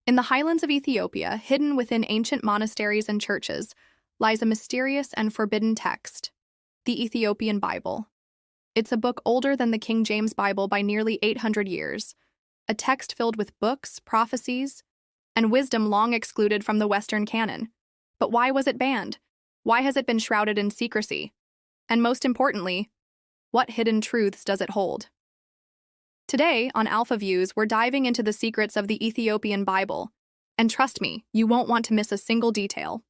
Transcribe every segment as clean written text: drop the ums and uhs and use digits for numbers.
In the highlands of Ethiopia, hidden within ancient monasteries and churches, lies a mysterious and forbidden text, the Ethiopian Bible. It's a book older than the King James Bible by nearly 800 years, a text filled with books, prophecies, and wisdom long excluded from the Western canon. But why was it banned? Why has it been shrouded in secrecy? And most importantly, what hidden truths does it hold? Today, on Alphaviews, we're diving into the secrets of the Ethiopian Bible. And trust me, you won't want to miss a single detail.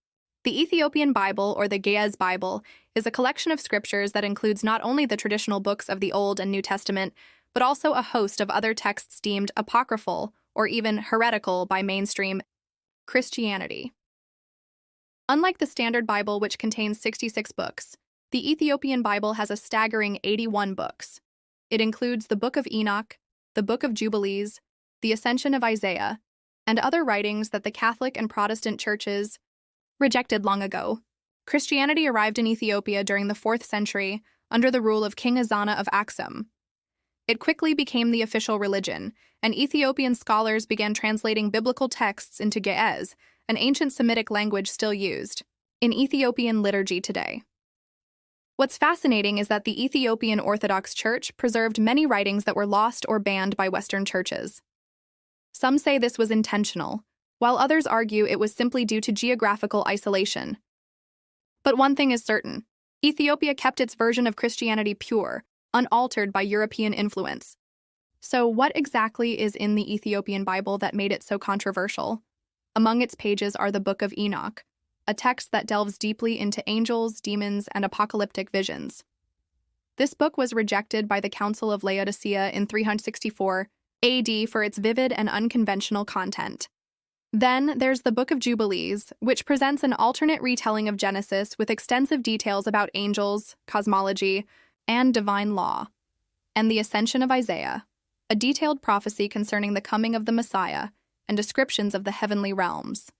The Ethiopian Bible, or the Ge'ez Bible, is a collection of scriptures that includes not only the traditional books of the Old and New Testament, but also a host of other texts deemed apocryphal or even heretical by mainstream Christianity. Unlike the Standard Bible, which contains 66 books, the Ethiopian Bible has a staggering 81 books. It includes the Book of Enoch, the Book of Jubilees, the Ascension of Isaiah, and other writings that the Catholic and Protestant churches rejected long ago. Christianity arrived in Ethiopia during the 4th century under the rule of King Ezana of Aksum. It quickly became the official religion, and Ethiopian scholars began translating biblical texts into Ge'ez, an ancient Semitic language still used in Ethiopian liturgy today. What's fascinating is that the Ethiopian Orthodox Church preserved many writings that were lost or banned by Western churches. Some say this was intentional, while others argue it was simply due to geographical isolation. But one thing is certain: Ethiopia kept its version of Christianity pure, unaltered by European influence. So what exactly is in the Ethiopian Bible that made it so controversial? Among its pages are the Book of Enoch, a text that delves deeply into angels, demons, and apocalyptic visions. This book was rejected by the Council of Laodicea in 364 AD for its vivid and unconventional content. Then there's the Book of Jubilees, which presents an alternate retelling of Genesis with extensive details about angels, cosmology, and divine law. And the Ascension of Isaiah, a detailed prophecy concerning the coming of the Messiah and descriptions of the heavenly realms.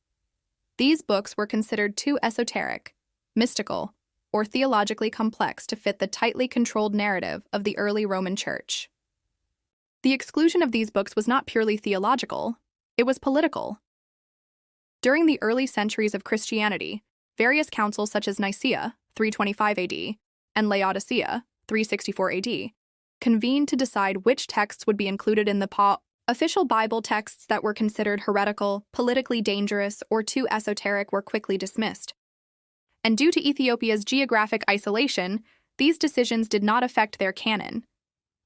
These books were considered too esoteric, mystical, or theologically complex to fit the tightly controlled narrative of the early Roman Church. The exclusion of these books was not purely theological, it was political. During the early centuries of Christianity, various councils such as Nicaea, 325 AD, and Laodicea, 364 AD, convened to decide which texts would be included in the official Bible. Texts that were considered heretical, politically dangerous, or too esoteric were quickly dismissed. And due to Ethiopia's geographic isolation, these decisions did not affect their canon.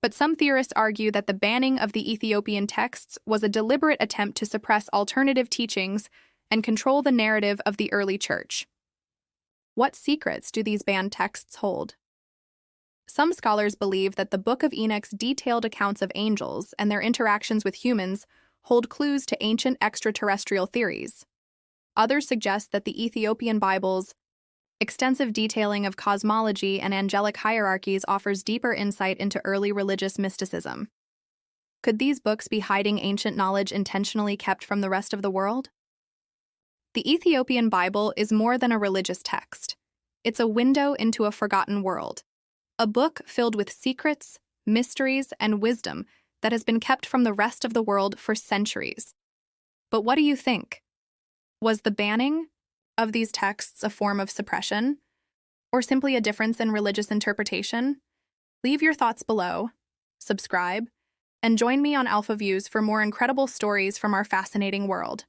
But some theorists argue that the banning of the Ethiopian texts was a deliberate attempt to suppress alternative teachings and control the narrative of the early church. What secrets do these banned texts hold? Some scholars believe that the Book of Enoch's detailed accounts of angels and their interactions with humans hold clues to ancient extraterrestrial theories. Others suggest that the Ethiopian Bible's extensive detailing of cosmology and angelic hierarchies offers deeper insight into early religious mysticism. Could these books be hiding ancient knowledge intentionally kept from the rest of the world? The Ethiopian Bible is more than a religious text. It's a window into a forgotten world. A book filled with secrets, mysteries, and wisdom that has been kept from the rest of the world for centuries. But what do you think? Was the banning of these texts a form of suppression, or simply a difference in religious interpretation? Leave your thoughts below, subscribe, and join me on Alphaviews for more incredible stories from our fascinating world.